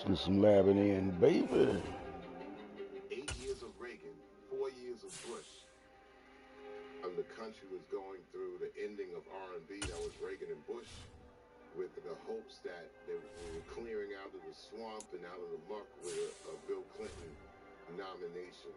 Let's get some labbing in, baby. 8 years of Reagan, 4 years of Bush. And the country was going through the ending of R&B. That was Reagan and Bush, with the hopes that they were clearing out of the swamp and out of the muck with a Bill Clinton nomination.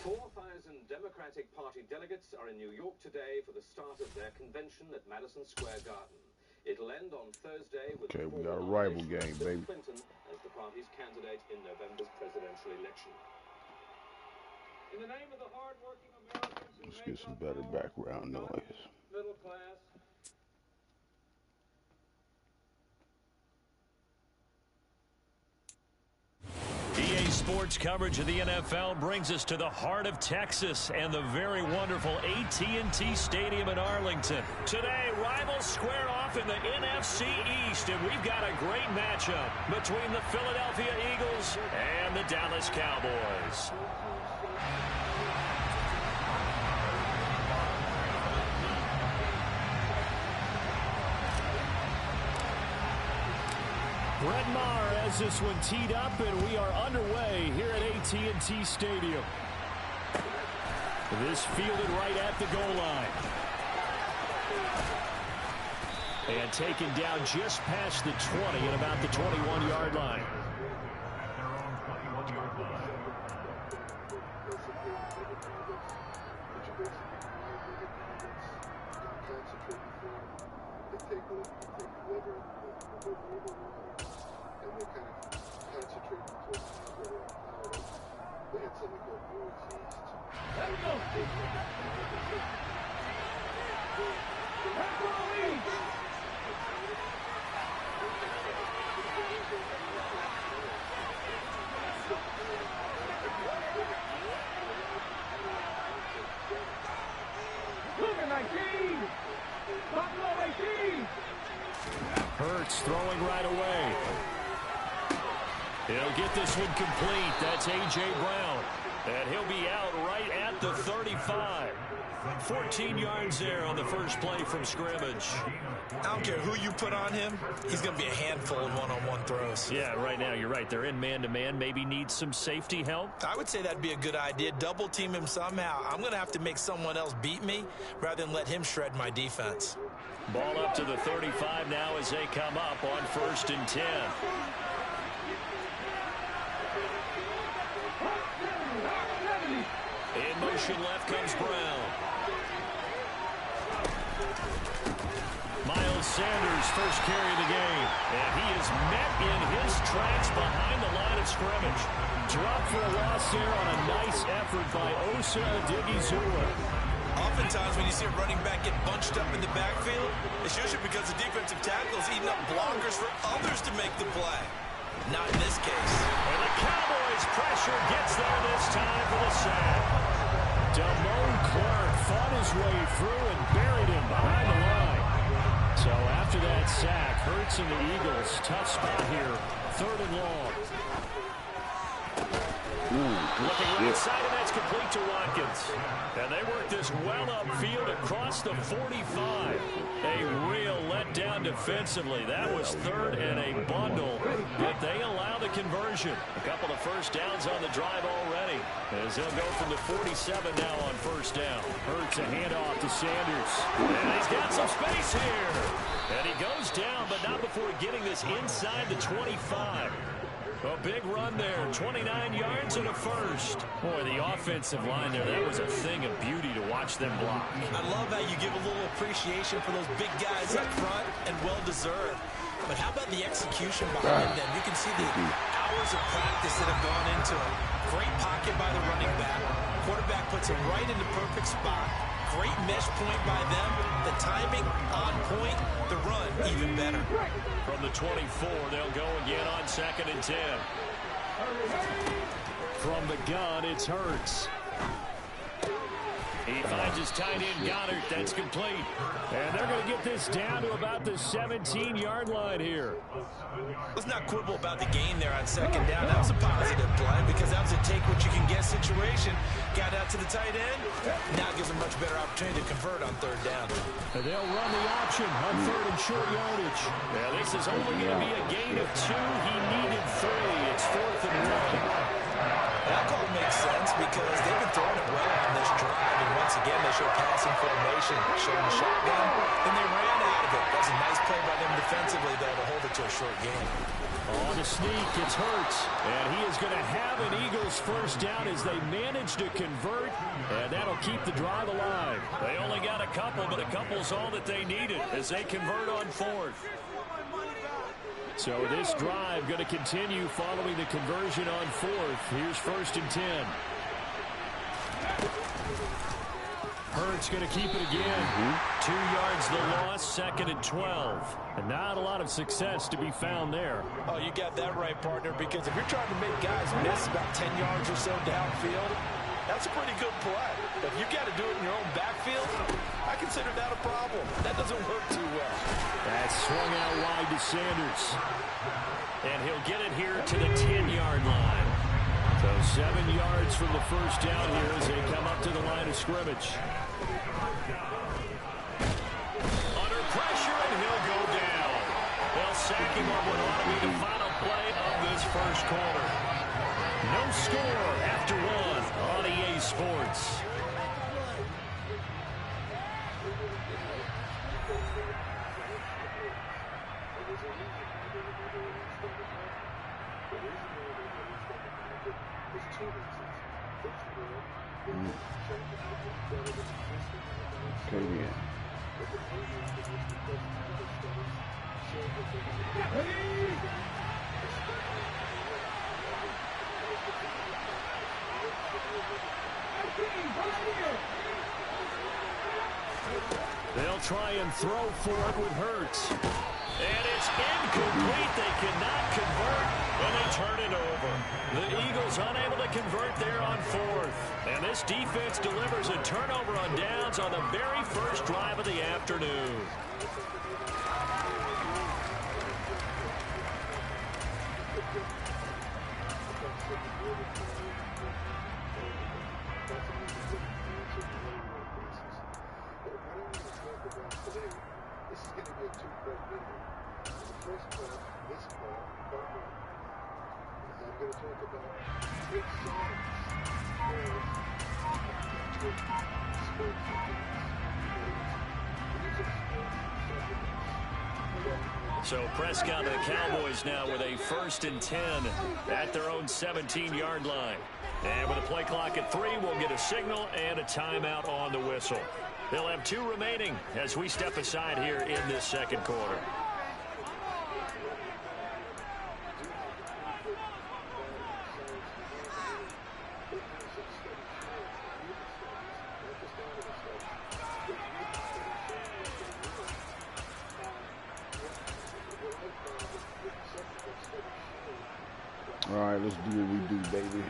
4,000 Democratic Party delegates are in New York today for the start of their convention at Madison Square Garden. It'll end on Thursday with we got a rival game, baby. Clinton as the party's candidate in November's presidential election. In the name of the hard-working Americans who Let's get some better background noise. Middle class. EA Sports coverage of the NFL brings us to the heart of Texas and the very wonderful AT&T Stadium in Arlington. Today, rivals square off in the NFC East, and we've got a great matchup between the Philadelphia Eagles and the Dallas Cowboys. Brett Maher has this one teed up, and we are underway here at AT&T Stadium. This fielded right at the goal line. And taken down just past the 20 and about the 21-yard line. Hurts throwing right away. He'll get this one complete. That's A.J. Brown. And he'll be out right at the 35. 14 yards there on the first play from scrimmage. I don't care who you put on him. He's going to be a handful in one-on-one throws. Yeah, right now you're right. They're in man-to-man. Maybe need some safety help. I would say that'd be a good idea. Double team him somehow. I'm going to have to make someone else beat me rather than let him shred my defense. Ball up to the 35 now as they come up on 1st and 10. In motion left comes Brown. Miles Sanders first carry of the game. And he is met in his tracks behind the line of scrimmage. Drop for a loss there on a nice effort by Osa Odighizuwa. Oftentimes when you see a running back get bunched up in the backfield, it's usually because the defensive tackle is eating up blockers for others to make the play. Not in this case. And the Cowboys pressure gets there this time for the sack. Damone Clark fought his way through and buried him behind the line. So after that sack, Hurts and the Eagles, tough spot here. 3rd and long. Looking right side, and that's complete to Watkins. And they work this well upfield across the 45. A real letdown defensively. That was 3rd and a bundle, but they allow the conversion. A couple of first downs on the drive already, as they'll go from the 47 now on 1st down. Hurts a handoff to Sanders. And he's got some space here. And he goes down, but not before getting this inside the 25. A big run there, 29 yards and a first. Boy, the offensive line there, that was a thing of beauty to watch them block. I love how you give a little appreciation for those big guys up front, and well-deserved. But how about the execution behind them? You can see the hours of practice that have gone into it. Great pocket by the running back. Quarterback puts him right in the perfect spot. Great mesh point by them. The timing on point. The run even better. From the 24, they'll go again on 2nd and 10. From the gun, it's Hurts. He finds his tight end, Goddard. That's complete. And they're going to get this down to about the 17-yard line here. Let's not quibble about the gain there on second down. That was a positive play because that was a take-what-you-can-get situation. Got out to the tight end. Now gives him much better opportunity to convert on third down. And they'll run the option on third and short yardage. Now, this is only going to be a gain of 2. He needed 3. It's 4th and 1. That call makes sense because they've been throwing it well on this drive, and once again they show passing formation, showing the shotgun, and they ran out of it. That's a nice play by them defensively, though, to hold it to a short game. On the sneak, it's Hurts, and he is going to have an Eagles first down as they manage to convert, and that'll keep the drive alive. They only got a couple, but a couple's all that they needed as they convert on 4th. So this drive going to continue following the conversion on 4th. Here's 1st and 10. Hurts going to keep it again. 2 yards the loss, 2nd and 12. And not a lot of success to be found there. Oh, you got that right, partner, because if you're trying to make guys miss about 10 yards or so downfield, that's a pretty good play. But if you got to do it in your own backfield, I consider that a problem. That doesn't work too well. That's swung out wide to Sanders. And he'll get it here to the 10-yard line. So 7 yards from the first down here as they come up to the line of scrimmage. Under pressure, and he'll go down. They'll sack him on what ought to be the final play of this first quarter. No score after 1 on EA Sports. They'll try and throw for it with Hurts. And it's incomplete. They cannot convert, and they turn it over. The Eagles unable to convert there on 4th. And this defense delivers a turnover on downs on the very first drive of the afternoon. So Prescott and the Cowboys now with a 1st and 10 at their own 17-yard line. And with a play clock at 3, we'll get a signal and a timeout on the whistle. They'll have 2 remaining as we step aside here in this second quarter. All right, let's do what we do, baby.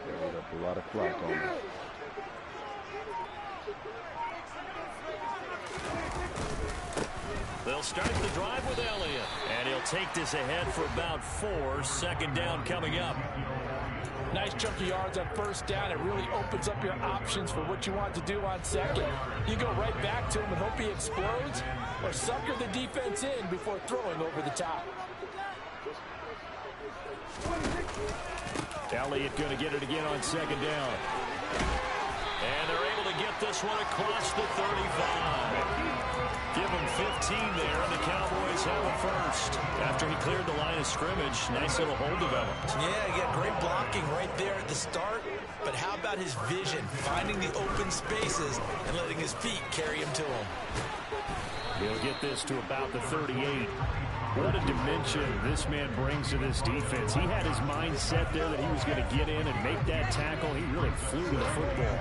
Carried up a lot of clock on us. They'll start the drive with Elliott, and he'll take this ahead for about 4. 2nd down coming up. Nice chunky yards on first down. It really opens up your options for what you want to do on second. You go right back to him and hope he explodes, or sucker the defense in before throwing over the top. Elliott going to get it again on 2nd down. And they're able to get this one across the 35. Give him 15 there, and the Cowboys have a first. After he cleared the line of scrimmage, nice little hole developed. Yeah, he got great blocking right there at the start. But how about his vision, finding the open spaces and letting his feet carry him to him? He'll get this to about the 38. What a dimension this man brings to this defense. He had his mind set there that he was going to get in and make that tackle. He really flew to the football.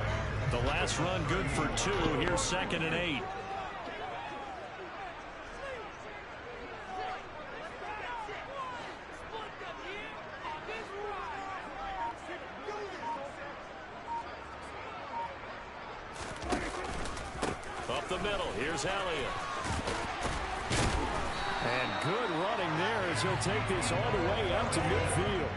The last run good for 2. Here's 2nd and 8. Up the middle, here's Elliott. And good running there as he'll take this all the way up to midfield.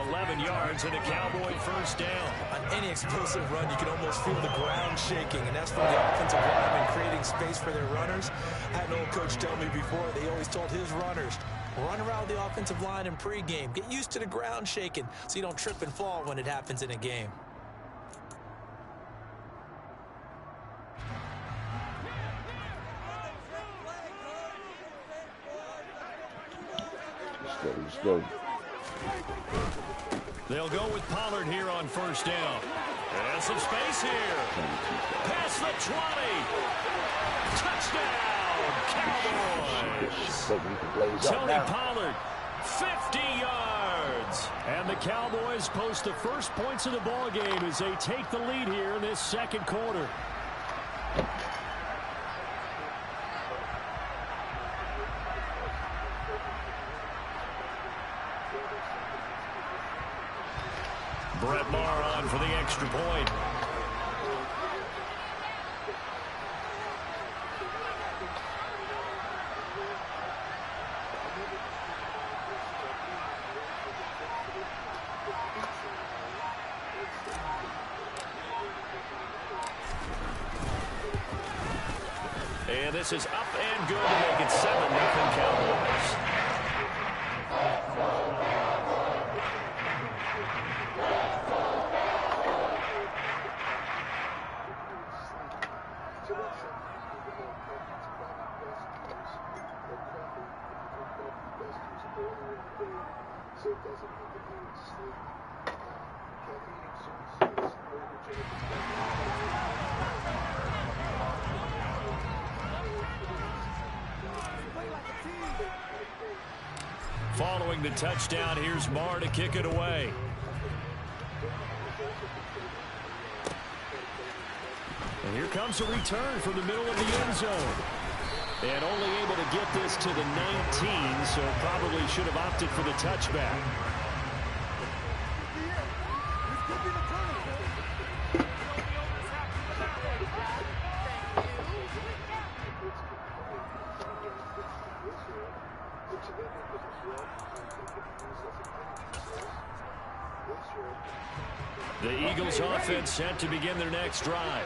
11 yards and a Cowboy first down. On any explosive run, you can almost feel the ground shaking, and that's from the offensive linemen creating space for their runners. I had an old coach tell me before, they always told his runners, run around the offensive line in pregame. Get used to the ground shaking so you don't trip and fall when it happens in a game. Let's go. They'll go with Pollard here on first down. And some space here. Past the 20. Touchdown, Cowboys. Tony Pollard, 50 yards. And the Cowboys post the first points of the ball game as they take the lead here in this second quarter. Brett Maher on for the extra point. And this is up and good to make it 7-0 Cowboys. Following the touchdown, here's Maher to kick it away. And here comes a return from the middle of the end zone. And only able to get this to the 19, so probably should have opted for the touchback. The Eagles offense set to begin their next drive.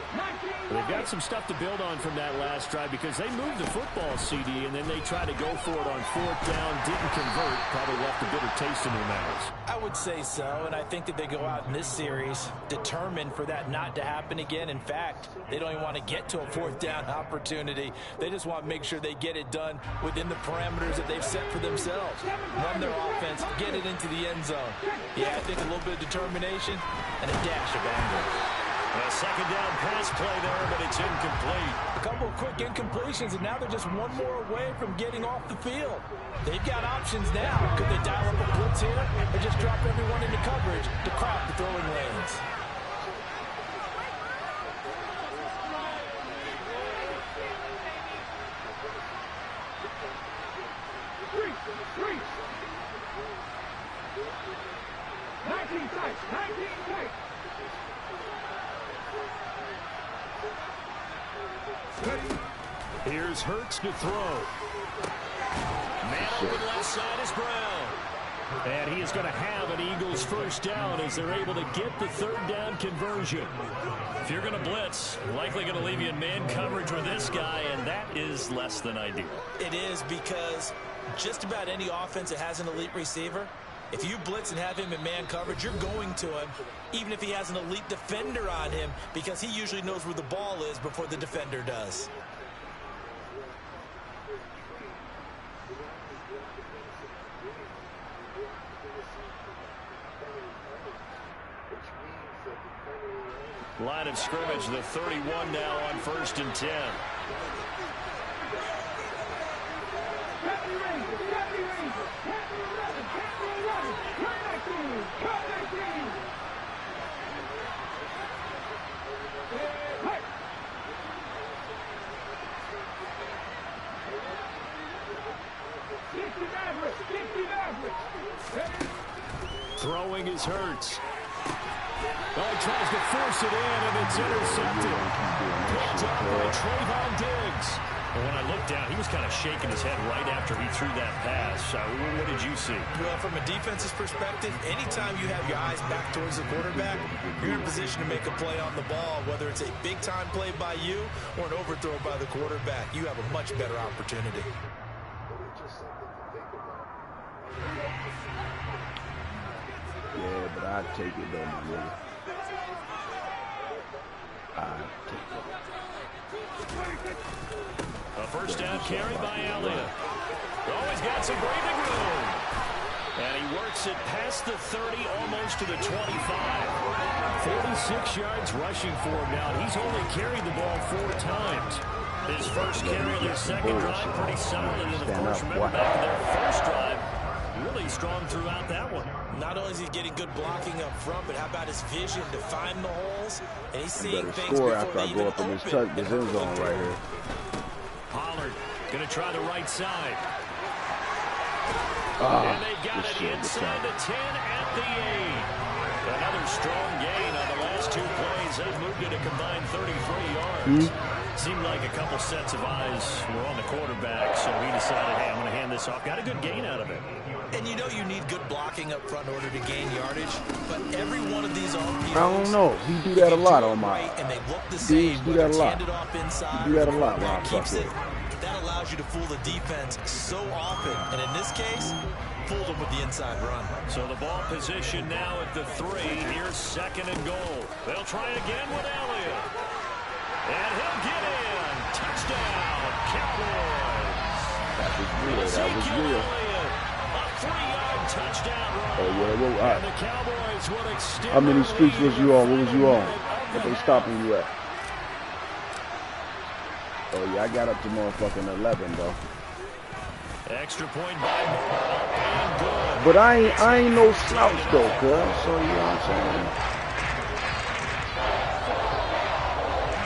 They've got some stuff to build on from that last drive because they moved the football, CD, and then they tried to go for it on fourth down, didn't convert, probably left a bitter taste in their mouths. I would say so, and I think that they go out in this series determined for that not to happen again. In fact, they don't even want to get to a fourth down opportunity. They just want to make sure they get it done within the parameters that they've set for themselves. Run their offense, get it into the end zone. Yeah, I think a little bit of determination and a dash of anger. A second down pass play there, but it's incomplete. A couple of quick incompletions, and now they're just one more away from getting off the field. They've got options now. Could they dial up a blitz here or just drop everyone into coverage to crowd the throwing lanes? Three. 19 tight. Here's Hurts to throw. Man over the left side is Brown. And he is going to have an Eagles first down as they're able to get the third down conversion. If you're going to blitz, likely going to leave you in man coverage with this guy, and that is less than ideal. It is, because just about any offense that has an elite receiver, if you blitz and have him in man coverage, you're going to him, even if he has an elite defender on him, because he usually knows where the ball is before the defender does. Line of scrimmage, the 31 now on 1st and 10. Throwing is Hurts. Well, he tries to force it in, and it's intercepted. Picked up by Trayvon Diggs. Well, when I looked down, he was kind of shaking his head right after he threw that pass. What did you see? Well, from a defense's perspective, anytime you have your eyes back towards the quarterback, you're in a position to make a play on the ball, whether it's a big-time play by you or an overthrow by the quarterback. You have a much better opportunity. Yeah, but I'd take it though, my nigga. I'd take it. A first down carry by Elliott. Oh, he's got some breathing room. And he works it past the 30, almost to the 25. 46 yards rushing for him now. He's only carried the ball 4 times. His first carry of their second drive, pretty solid. And of course, remember back to their first drive, really strong throughout that one. Not only is he getting good blocking up front, but how about his vision to find the holes? And he's seeing things score before after they I go even up in this open. end zone right here. Pollard going to try the right side. Ah, and they've got it inside the 10 at the 8. Another strong gain on the last 2 plays. They've moved it a combined 33 yards. Seemed like a couple sets of eyes were on the quarterback, so he decided, hey, I'm going to hand this off. Got a good gain out of it. And you know you need good blocking up front in order to gain yardage, but every one of these RPOs, I don't know. He do that a lot on my. And they look the same. Do that a lot. Inside, He do that a lot when I keeps fuck it. That allows you to fool the defense so often, and in this case, fooled them with the inside run. So the ball position now at the 3. Here's 2nd and goal. They'll try again with Elliott. And he'll get in. Touchdown, Cowboys. That was real. That was real. A 3-yard touchdown run. Oh, yeah. Well, all right. And the Cowboys will extend. How many streaks was you on? What was you on? What they stopping you at? Oh, yeah. I got up to motherfucking 11, though. Extra point by Moore. And good. But I ain't no slouch, though, cuz. So, you know what I'm saying?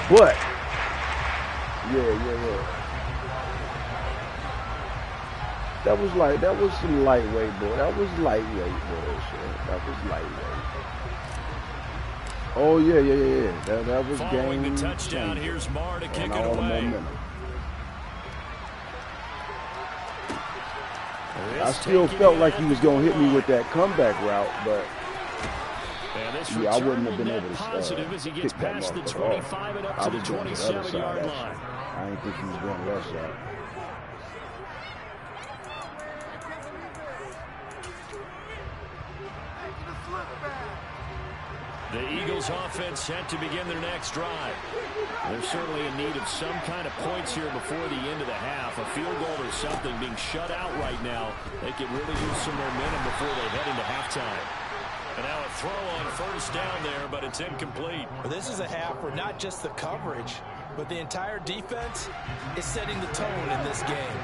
But, yeah. That was some lightweight, boy. That was lightweight, boy. That was lightweight. Oh, yeah. That was Following game the touchdown, changer. here's Marr to kick And it all the away. momentum. I still felt like he was going to hit me with that comeback route, but yeah, I wouldn't have been able to positive as he gets kick that past the motherfucker 25 and up off. to I the was going to the other side, 27-yard actually. line. I didn't think he was going to that side. The Eagles offense set to begin their next drive. They're certainly in need of some kind of points here before the end of the half. A field goal or something. Being shut out right now, they could really use some momentum before they head into halftime. And now a throw on first down there, but it's incomplete. Well, this is a half where not just the coverage, but the entire defense is setting the tone in this game.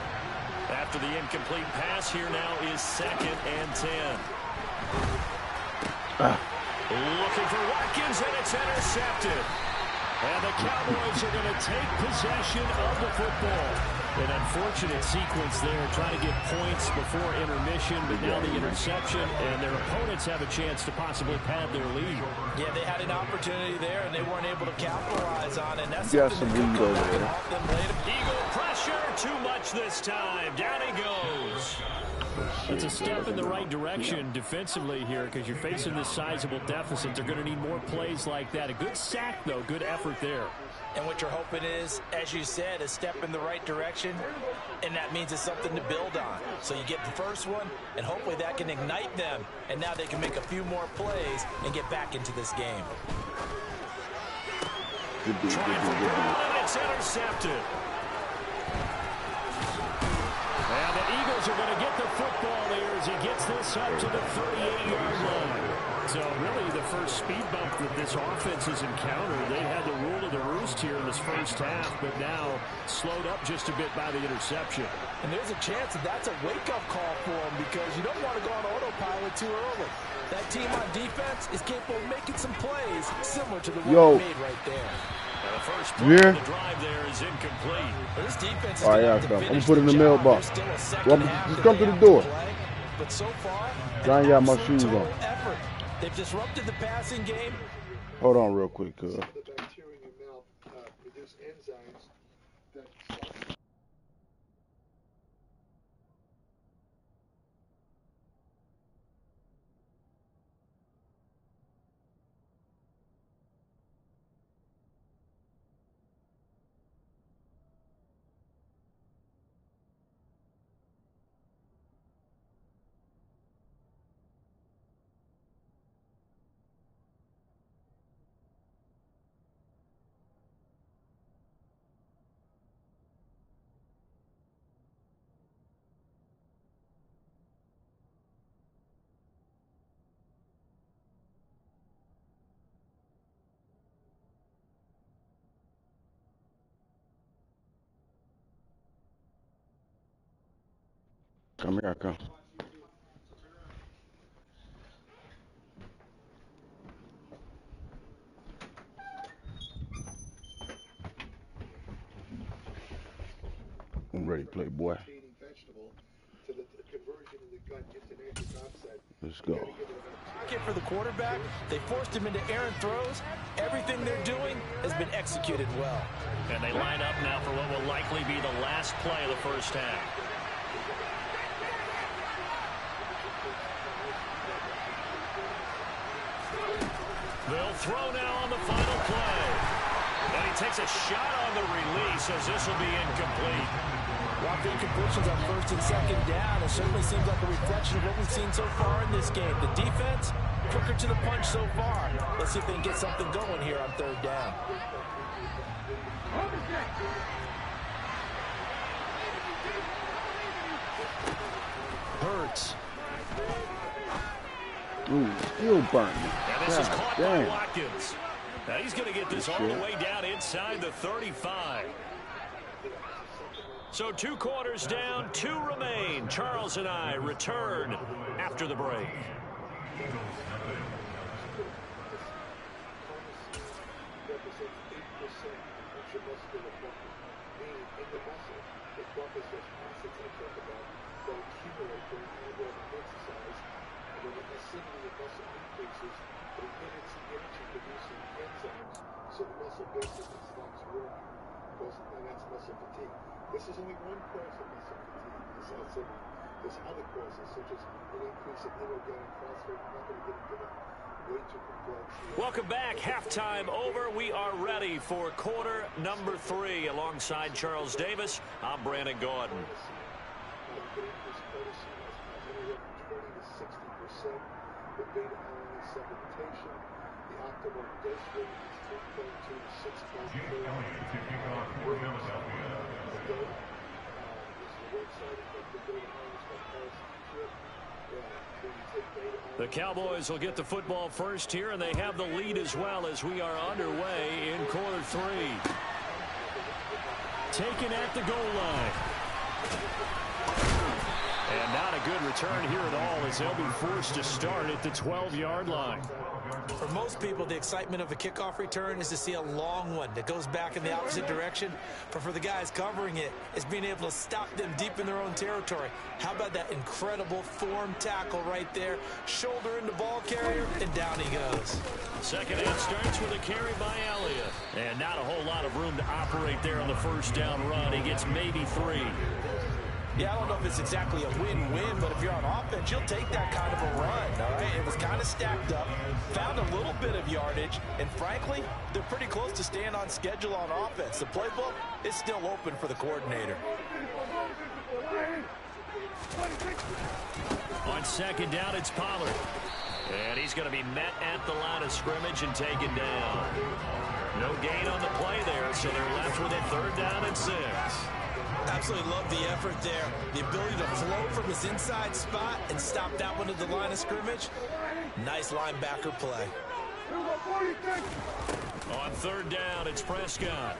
After the incomplete pass, here now is 2nd and 10. Looking for Watkins, and it's intercepted. And the Cowboys are going to take possession of the football. An unfortunate sequence there, trying to get points before intermission, but now the interception, and their opponents have a chance to possibly pad their lead. Yeah, they had an opportunity there, and they weren't able to capitalize on it. And that's Got something some that lead could over there. help them later. Eagle pressure, too much this time. Down he goes. It's a step in the right direction defensively here because you're facing this sizable deficit. They're going to need more plays like that. A good sack, though. Good effort there. And what you're hoping is, as you said, a step in the right direction, and that means it's something to build on. So you get the first one, and hopefully that can ignite them, and now they can make a few more plays and get back into this game. Trying for Brown, and it's intercepted. And the Eagles are going to get the football there as he gets this up to the 38-yard line. So really the first speed bump that this offense has encountered. They had the rule of the roost here in this first half, but now slowed up just a bit by the interception. And there's a chance that that's a wake-up call for them because you don't want to go on autopilot too early. That team on defense is capable of making some plays similar to the one they made right there. The first play of the drive there is incomplete. But this defense is All right, I'm going to put it in the mailbox. Just come to the door. But so far, I ain't got my shoes on. effort. They've disrupted the passing game. Hold on real quick, cuz. Come here, I come. I'm ready to play, boy. Let's go. For the quarterback, they forced him into errant throws. Everything they're doing has been executed well. And they line up now for what will likely be the last play of the first half. They'll throw now on the final play. And he takes a shot on the release as this will be incomplete. Walked incompletions on first and second down. It certainly seems like a reflection of what we've seen so far in this game. The defense, quicker to the punch so far. Let's see if they can get something going here on third down. Hurts. Ooh, still burning. And this is caught by Watkins. Now he's going to get this all the way down inside the 35. So 2 quarters down, 2 remain. Charles and I return after the break. This is only one cause of muscle fatigue. There's other causes, such as an increase in inorganic phosphate. I'm not going to get into that. Way too complex. Welcome back. Halftime over. We are ready for quarter number 3. Alongside Charles Davis, I'm Brandon Gordon. The beta-alanine supplementation, the optimal dose rate is 3.2 to 6.4. The Cowboys will get the football first here, and they have the lead as well as we are underway in quarter 3. Taken at the goal line. And not a good return here at all as they'll be forced to start at the 12-yard line. For most people, the excitement of a kickoff return is to see a long one that goes back in the opposite direction. But for the guys covering it, it's being able to stop them deep in their own territory. How about that incredible form tackle right there? Shoulder into ball carrier, and down he goes. Second half starts with a carry by Elliott. And not a whole lot of room to operate there on the first down run. He gets maybe 3. Yeah, I don't know if it's exactly a win-win, but if you're on offense, you'll take that kind of a run, all right? It was kind of stacked up, found a little bit of yardage, and frankly, they're pretty close to staying on schedule on offense. The playbook is still open for the coordinator. On second down, it's Pollard. And he's going to be met at the line of scrimmage and taken down. No gain on the play there, so they're left with a 3rd down and 6. Absolutely love the effort there. The ability to float from his inside spot and stop that one at the line of scrimmage. Nice linebacker play. On 3rd down, it's Prescott.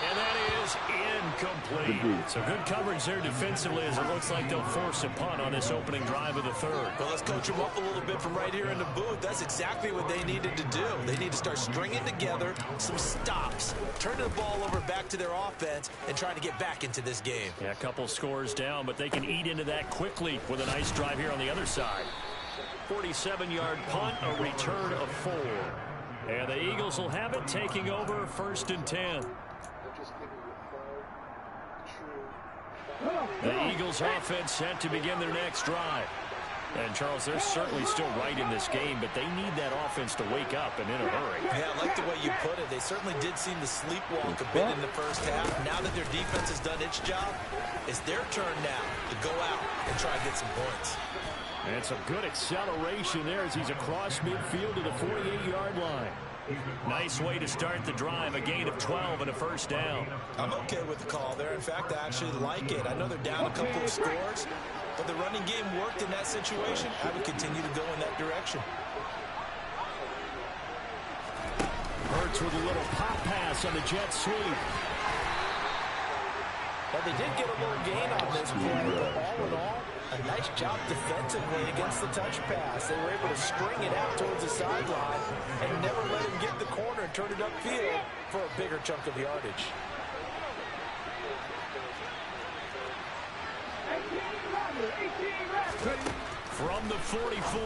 And that is incomplete. So good coverage there defensively as it looks like they'll force a punt on this opening drive of the 3rd. Well, let's coach them up a little bit from right here in the booth. That's exactly what they needed to do. They need to start stringing together some stops, turning the ball over back to their offense, and trying to get back into this game. Yeah, a couple scores down, but they can eat into that quickly with a nice drive here on the other side. 47-yard punt, a return of 4. And the Eagles will have it, taking over 1st and 10. The Eagles offense set to begin their next drive. And, Charles, they're certainly still right in this game, but they need that offense to wake up and in a hurry. Yeah, I like the way you put it. They certainly did seem to sleepwalk a bit in the first half. Now that their defense has done its job, it's their turn now to go out and try to get some points. And some good acceleration there as he's across midfield to the 48-yard line. Nice way to start the drive, a gain of 12 and a 1st down. I'm okay with the call there. In fact, I actually like it. I know they're down a couple of scores, but the running game worked in that situation. I would continue to go in that direction. Hurts with a little pop pass on the jet sweep. But they did get a little gain on this play, but all in all, a nice job defensively against the touch pass. They were able to string it out towards the sideline and never let him get the corner and turn it upfield for a bigger chunk of yardage. From the 44,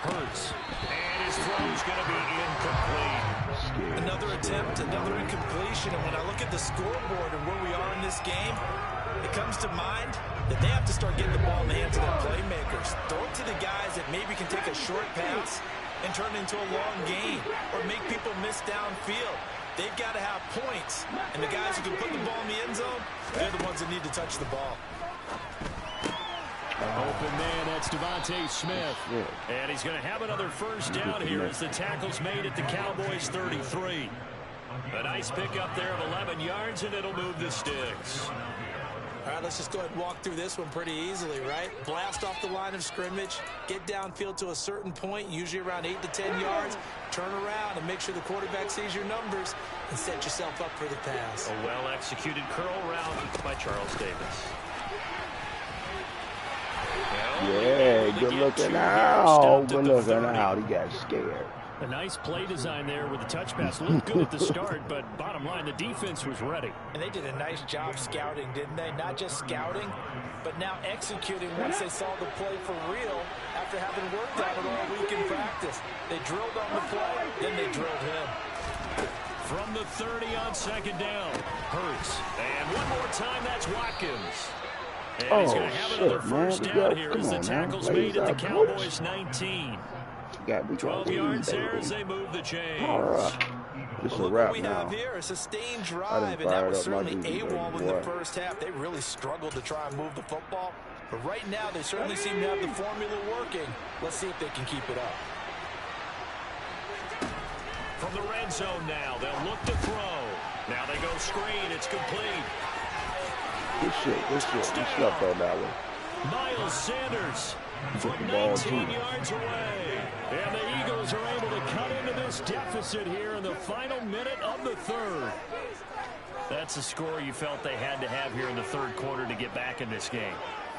Hurts. And his throw's going to be incomplete. Another attempt, another incompletion. And when I look at the scoreboard and where we are in this game, it comes to mind that they have to start getting the ball in the hands of their playmakers. Throw it to the guys that maybe can take a short pass and turn it into a long gain or make people miss downfield. They've got to have points. And the guys who can put the ball in the end zone, they're the ones that need to touch the ball. Open man, that's Devontae Smith. And he's going to have another 1st down here as the tackle's made at the Cowboys 33. A nice pickup there of 11 yards, and it'll move the sticks. All right, let's just go ahead and walk through this one pretty easily, right? Blast off the line of scrimmage, get downfield to a certain point, usually around 8 to 10 yards, turn around and make sure the quarterback sees your numbers and set yourself up for the pass. A well-executed curl route by Charles Davis. Yeah, good looking out. Good looking out. He got scared. A nice play design there with the touch pass. Looked good at the start, but bottom line, the defense was ready. And they did a nice job scouting, didn't they? Not just scouting, but now executing once they saw the play for real after having worked on it all week in practice. They drilled on the play, then they drilled him. From the 30 on 2nd down, Hurts. And one more time, that's Watkins. And he's going to have another 1st down here as the tackle's made at the Cowboys 19. 12 yards there as they move the chains. It's a Look wrap what we now. have here, a sustained drive, and that was certainly AWOL in the first half. They really struggled to try and move the football. But right now, they certainly seem to have the formula working. Let's see if they can keep it up. From the red zone now, they'll look to throw. Now they go screen. It's complete. Good shit. You slept on that one. Miles Sanders from 19 yards away. And the Eagles are able to cut into this deficit here in the final minute of the 3rd. That's a score you felt they had to have here in the 3rd quarter to get back in this game.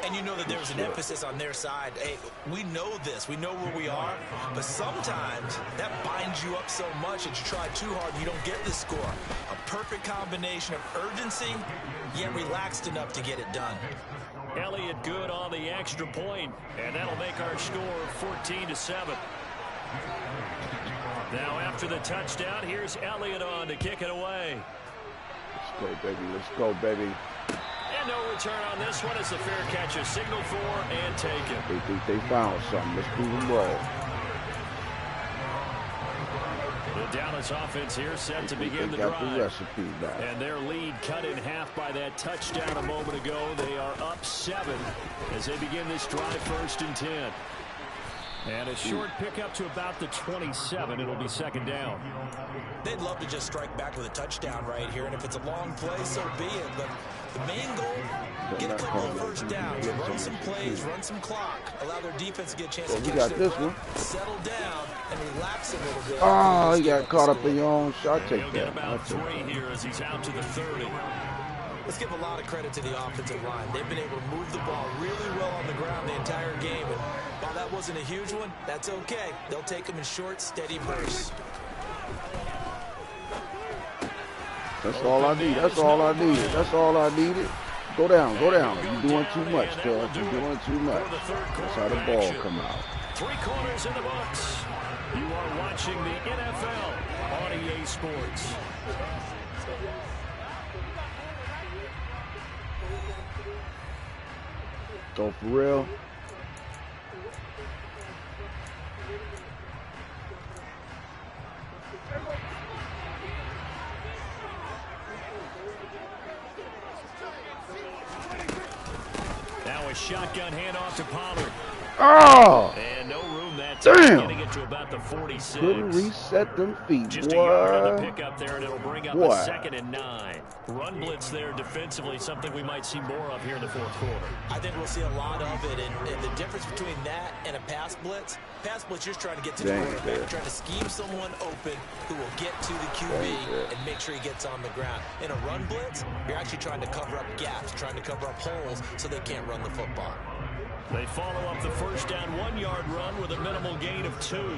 And you know that there was an emphasis on their side. Hey, we know this. We know where we are. But sometimes that binds you up so much that you try too hard and you don't get the score. A perfect combination of urgency, yet relaxed enough to get it done. Elliott good on the extra point, and that'll make our score 14-7. Now after the touchdown, here's Elliott on to kick it away. Let's go, baby. Let's go, baby. And no return on this one. It's a fair catch, a signal for, and taken. They think they found something. Let's prove them wrong. The Dallas offense here set to begin the got drive. the recipe back. And their lead cut in half by that touchdown a moment ago. They are up 7 as they begin this drive 1st and 10. And a short pickup to about the 27. It'll be 2nd down. They'd love to just strike back with a touchdown right here. And if it's a long play, so be it. But the main goal, get a couple of 1st downs, run some plays, run some clock, allow their defense to get a chance to catch their breath, settle down, and relax a little bit. Oh, he got caught up in your own shot. Take He'll that. get about 3 here as he's out to the 30. Let's give a lot of credit to the offensive line. They've been able to move the ball really well on the ground the entire game. And while that wasn't a huge one, that's okay. They'll take them in short, steady bursts. That's all I need. That's all I needed. That's all I needed. Go down. Go down. You're doing too much, cuz. You're doing too much. That's how the ball come out. 3 quarters in the books. You are watching the NFL on EA Sports. Go for real. Now a shotgun handoff to Pollard. Oh! And no room that time, getting it to about the 46. Couldn't reset them feet, Just a yard on the pickup there, and it'll bring up a 2nd and 9. Run blitz there defensively, something we might see more of here in the 4th quarter. I think we'll see a lot of it, and the difference between that and a pass blitz, you're just trying to get to the quarterback. You're trying to scheme someone open who will get to the QB and make sure he gets on the ground. In a run blitz, you're actually trying to cover up gaps, trying to cover up holes so they can't run the football. They follow up the first down 1-yard run with a minimal gain of 2.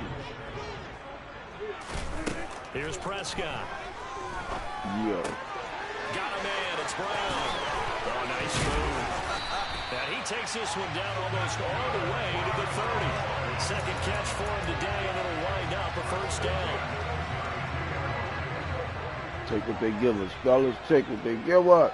Here's Prescott. Yeah. Got a man. It's Brown. Oh, nice move. And he takes this one down almost all the way to the 30. 2nd catch for him today, and it'll wind up a first down. Take what they give us, fellas. Take what they give us.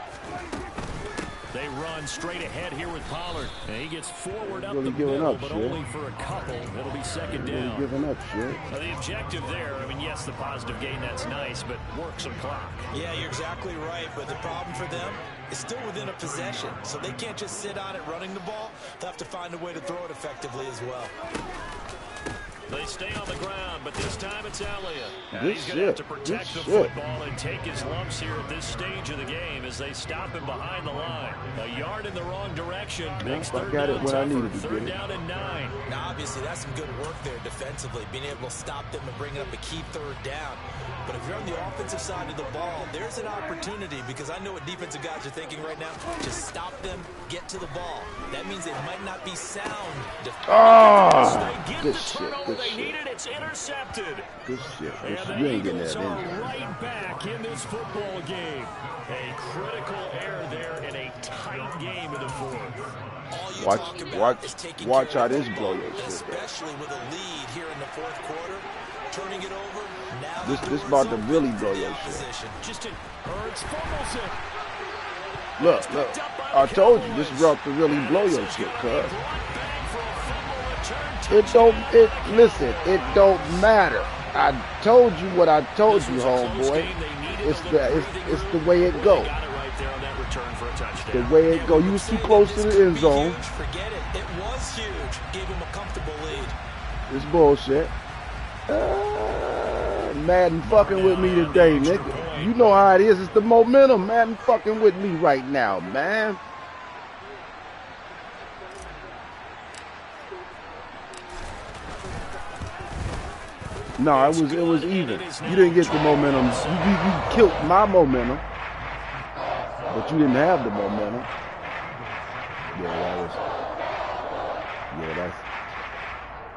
They run straight ahead here with Pollard. And he gets forward up really the middle, but shit. only for a couple. It'll be 2nd down. Really giving up shit. The objective there, I mean, yes, the positive gain, that's nice, but work some clock. Yeah, you're exactly right, but the problem for them is still within a possession, so they can't just sit on it running the ball. They'll have to find a way to throw it effectively as well. They stay on the ground, but this time it's Elliott. He's going to have to protect the football and take his lumps here at this stage of the game as they stop him behind the line. A yard in the wrong direction makes 3rd down tougher. 3rd down and 9. Now, obviously, that's some good work there defensively, being able to stop them and bring up a key 3rd down. But if you're on the offensive side of the ball, there's an opportunity, because I know what defensive guys are thinking right now. Just stop them, get to the ball. That means they might not be sound. Good shit. They need it. It's intercepted. Good shit. And the Eagles are right back in this football game. A critical error there in a tight game in the 4th. Watch how this blow your shit. Especially with a lead here in the 4th quarter. Turning it over. Now this about to really blow your shit. Look. I told you this is about to really blow your shit, cuz. It don't matter. I told you what I told you, homeboy. It's the way it goes. The way it go. You was too close to the end zone. Forget it. It was huge. Gave him a comfortable lead. It's bullshit. Madden fucking with me today, nigga. You know how it is. It's the momentum. Madden fucking with me right now, man. No, it was even. You didn't get the momentum. You killed my momentum, but you didn't have the momentum.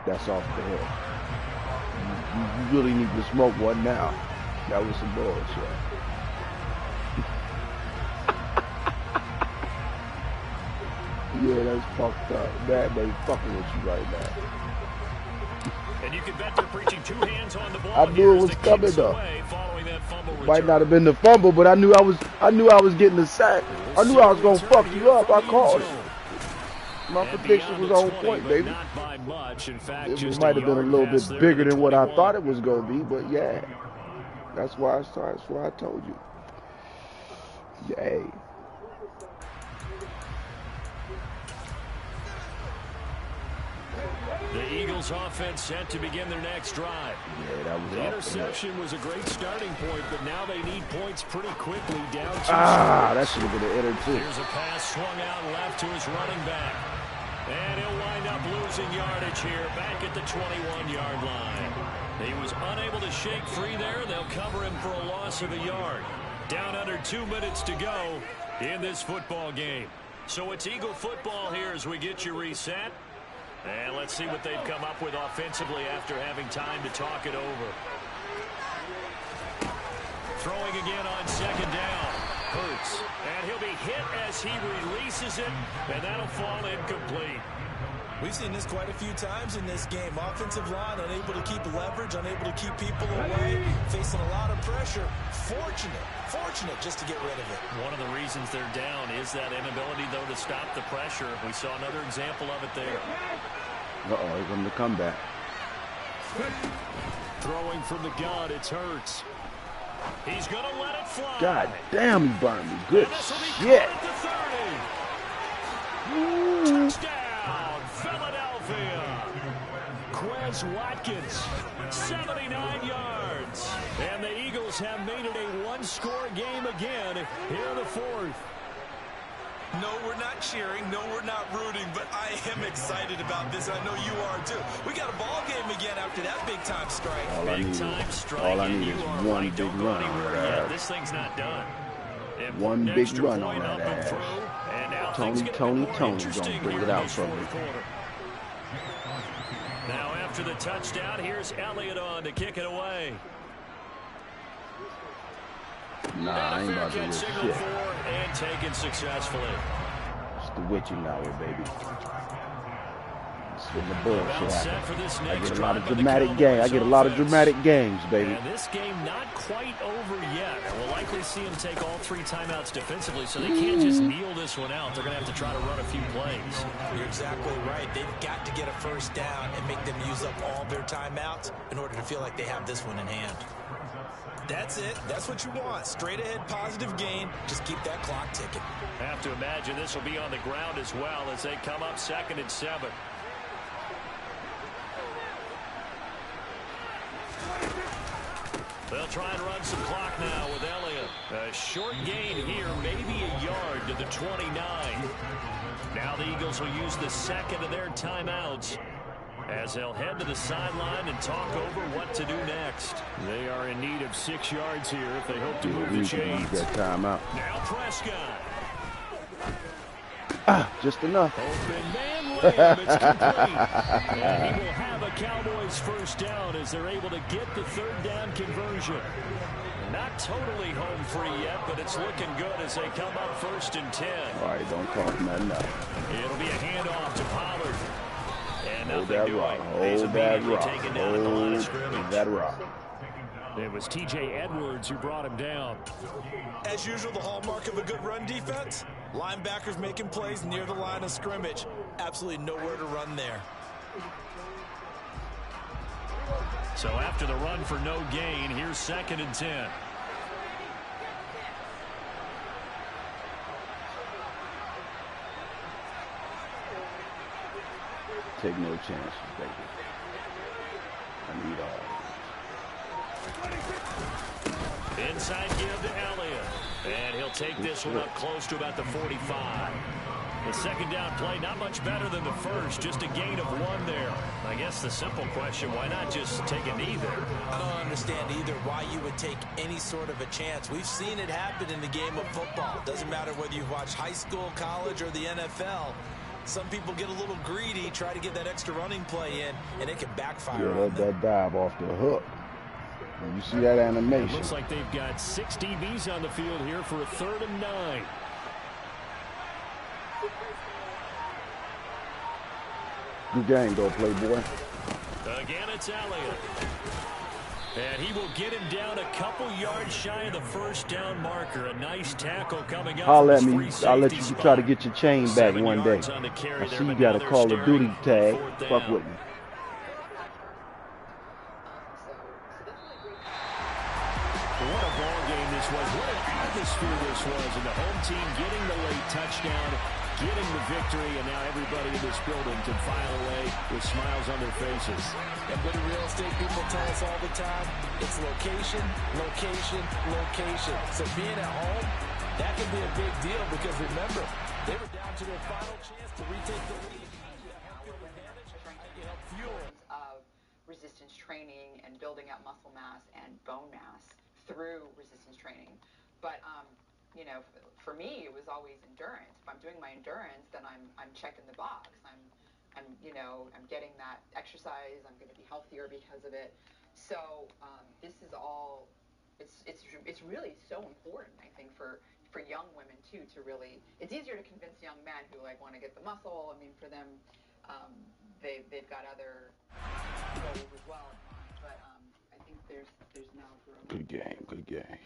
That's off the head. You really need to smoke one now. That was some bullshit. Yeah, that's fucked up. They fucking with you right now. And you can bet they're preaching 2 hands on the ball. I knew it was coming though. Might not have been the fumble, but I knew I was getting the sack. I knew I was gonna fuck you up. I called it. My prediction was on point, baby. It might have been a little bit bigger than what I thought it was gonna be, but yeah, that's why I told you. Yay. The Eagles offense set to begin their next drive. Yeah, that was the interception was a great starting point, but now they need points pretty quickly down to that should have been an enter too. Here's a pass swung out left to his running back. And he'll wind up losing yardage here back at the 21-yard line. He was unable to shake free there. They'll cover him for a loss of a yard. Down under 2 minutes to go in this football game. So it's Eagle football here as we get you reset. And let's see what they've come up with offensively after having time to talk it over. Throwing again on 2nd down. Hurts. And he'll be hit as he releases it, and that'll fall incomplete. We've seen this quite a few times in this game. Offensive line unable to keep leverage, unable to keep people away, facing a lot of pressure. Fortunate just to get rid of it. One of the reasons they're down is that inability, though, to stop the pressure. We saw another example of it there. Uh-oh, here comes the comeback. Throwing from the gun, it's Hurts. He's going to let it fly. God damn, he burned me. Good shit. Touchdown, Philadelphia. Quez Watkins, 79 yards. And the Eagles have made it a one-score game again here in the fourth. No, we're not cheering. No, we're not rooting. But I am excited about this. I know you are, too. We got a ball game again after that big-time strike. All I need is one big run on that ass. This thing's not done. One big run on that ass. Tony's gonna bring it out from me. Now after the touchdown, here's Elliott on to kick it away. Nah, I ain't about to risk shit. And taken successfully. It's the witching hour, baby. It's when the bullshit happens. I get a lot of dramatic games. I get a lot of dramatic games, baby. And this game not quite over yet. We'll likely see them take all 3 timeouts defensively, so they can't just kneel this one out. They're going to have to try to run a few plays. You're exactly right. They've got to get a first down and make them use up all their timeouts in order to feel like they have this one in hand. That's it. That's what you want. Straight ahead, positive gain. Just keep that clock ticking. I have to imagine this will be on the ground as well as they come up 2nd and 7. They'll try and run some clock now with Elliott. A short gain here, maybe a yard to the 29. Now the Eagles will use the 2nd of their timeouts as they'll head to the sideline and talk over what to do next. They are in need of 6 yards here if they hope to move the chains. That timeout. Now Prescott. Just enough. Open man layup, it's complete. And he will have a Cowboys first down as they're able to get the 3rd down conversion. Not totally home free yet, but it's looking good as they come up 1st and 10. All right, don't call him that now. It'll be a handoff to Pollard. And hold that rock. Hold that rock. Hold that rock. It was T.J. Edwards who brought him down. As usual, the hallmark of a good run defense, linebackers making plays near the line of scrimmage. Absolutely nowhere to run there. So after the run for no gain, here's 2nd and 10. Take no chances, baby. I need all. Inside give to Elliott. And he'll take this one up close to about the 45. The 2nd down play, not much better than the first, just a gain of 1 there. I guess the simple question, why not just take a knee there? I don't understand either why you would take any sort of a chance. We've seen it happen in the game of football. Doesn't matter whether you've watched high school, college, or the NFL. Some people get a little greedy, try to get that extra running play in, and it can backfire. Yeah, let that dive off the hook. And you see that animation. It looks like they've got 6 DBs on the field here for a 3rd and 9. Good game, though, playboy. Again, it's Elliott. And he will get him down a couple yards shy of the 1st down marker. A nice tackle coming up. I'll let you try to get your chain back one day. I see you got a Call of Duty tag. Fuck with me. What a ball game this was. What an atmosphere this was. And the home team getting the late touchdown, getting the victory, and now everybody in this building can file away with smiles on their faces. And what do real estate people tell us all the time? It's location, location, location. So being at home, that can be a big deal because remember, they were down to their final chance to retake the lead. Of resistance training and building up muscle mass and bone mass through resistance training. But you know, for me, it was always endurance. If I'm doing my endurance, then I'm checking the box. I'm you know, I'm getting that exercise. I'm going to be healthier because of it. So this is all. It's really so important, I think, for young women too, to really. It's easier to convince young men who like want to get the muscle. I mean, for them, they've got other goals as well in mind. But I think there's now room. Good game. Good game.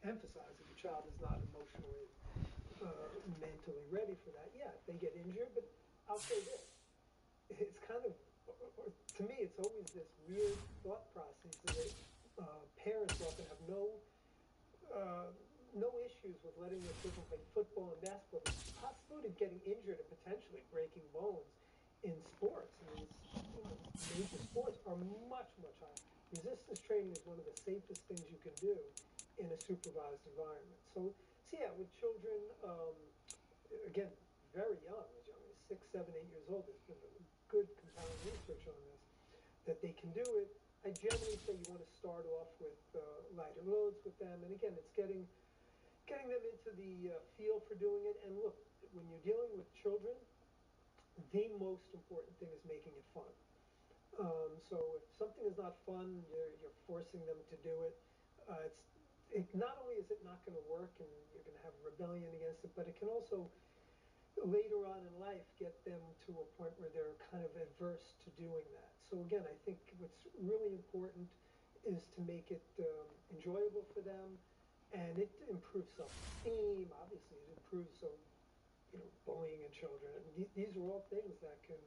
Emphasize that the child is not emotionally, mentally ready for that. Yeah, they get injured, but I'll say this: it's kind of, to me, it's always this weird thought process that parents often have no issues with letting their children play football and basketball. The possibility of getting injured and potentially breaking bones in sports, I mean, major sports, are much higher. Resistance training is one of the safest things you can do in a supervised environment. So yeah, with children, again, very young, as young as 6, 7, 8 years old, there's been good compelling research on this, that they can do it. I generally say you want to start off with lighter loads with them, and again, it's getting them into the feel for doing it. And look, when you're dealing with children, the most important thing is making it fun. So if something is not fun, you're forcing them to do it. Not only is it not going to work and you're going to have rebellion against it, but it can also later on in life get them to a point where they're kind of adverse to doing that. So again, I think what's really important is to make it enjoyable for them, and it improves self-esteem. Obviously, it improves bullying in children. And these are all things that can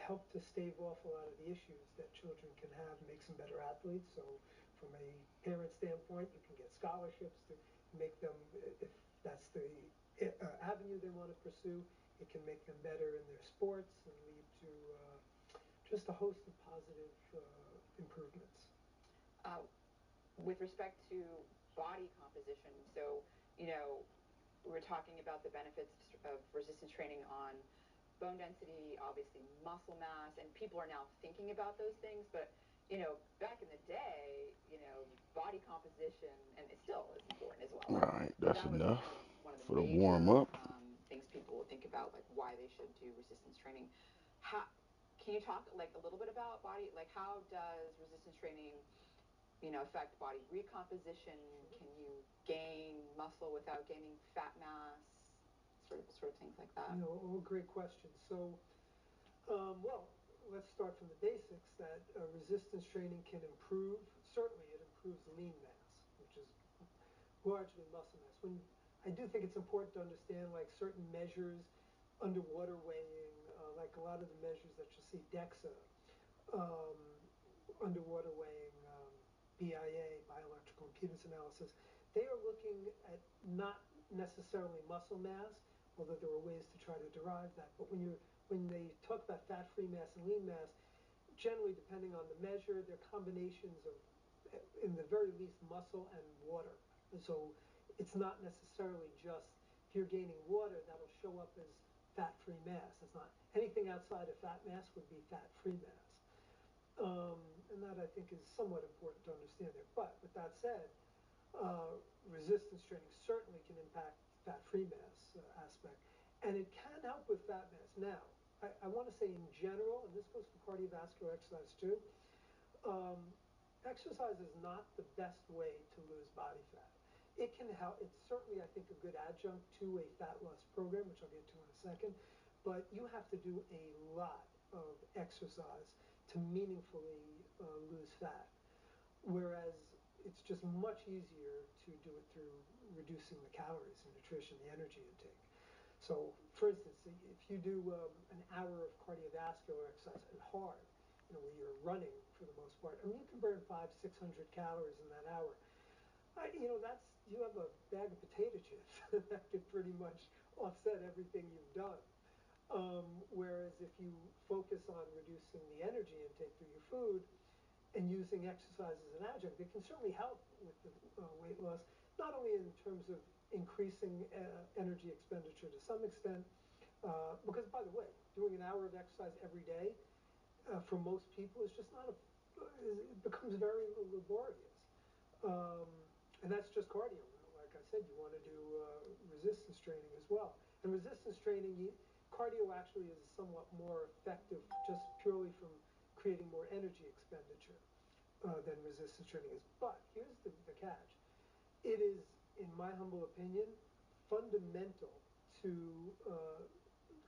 help to stave off a lot of the issues that children can have, makes them better athletes. So from a parent standpoint, you can get scholarships to make them, if that's the avenue they want to pursue, it can make them better in their sports and lead to just a host of positive improvements. With respect to body composition, so, we're talking about the benefits of resistance training on bone density, obviously muscle mass, and people are now thinking about those things, but back in the day, body composition, and it still is important as well. All right, that's that enough was one of the for the major, warm-up. Things people would think about, like why they should do resistance training. Can you talk like a little bit about body, like how does resistance training affect body recomposition? Can you gain muscle without gaining fat mass? Sort of things like that. All great questions. So, well, let's start from the basics. That resistance training can improve. Certainly, it improves lean mass, which is largely muscle mass. I do think it's important to understand, like certain measures, underwater weighing, like a lot of the measures that you see, DEXA, underwater weighing, BIA, bioelectrical impedance analysis, they are looking at not necessarily muscle mass, although there are ways to try to derive that. But when they talk about fat-free mass and lean mass, generally depending on the measure, they're combinations of, in the very least, muscle and water. So it's not necessarily just if you're gaining water, that'll show up as fat-free mass. It's not anything outside of fat mass would be fat-free mass. And that I think is somewhat important to understand there. But with that said, resistance training certainly can impact fat-free mass aspect, and it can help with fat mass. Now, I want to say in general, and this goes for cardiovascular exercise too, exercise is not the best way to lose body fat. It can help. It's certainly, I think, a good adjunct to a fat loss program, which I'll get to in a second. But you have to do a lot of exercise to meaningfully lose fat. Whereas it's just much easier to do it through reducing the calories and nutrition, the energy intake. So, for instance, if you do an hour of cardiovascular exercise and hard, where you're running for the most part, I mean, you can burn 500-600 calories in that hour. You have a bag of potato chips that could pretty much offset everything you've done. Whereas if you focus on reducing the energy intake through your food and using exercise as an adjunct, it can certainly help with the weight loss, not only in terms of increasing energy expenditure to some extent, because, by the way, doing an hour of exercise every day for most people is just not it becomes very laborious. And that's just cardio. Like I said, you want to do resistance training as well. And resistance training, cardio actually is somewhat more effective just purely from creating more energy expenditure than resistance training is. But here's the catch. It is, in my humble opinion, fundamental to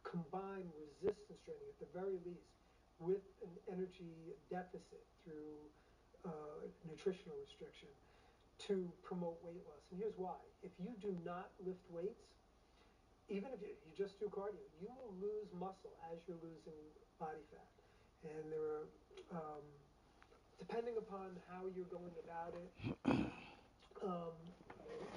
combine resistance training at the very least with an energy deficit through nutritional restriction to promote weight loss. And here's why. If you do not lift weights, even if you just do cardio, you will lose muscle as you're losing body fat. And there are, depending upon how you're going about it,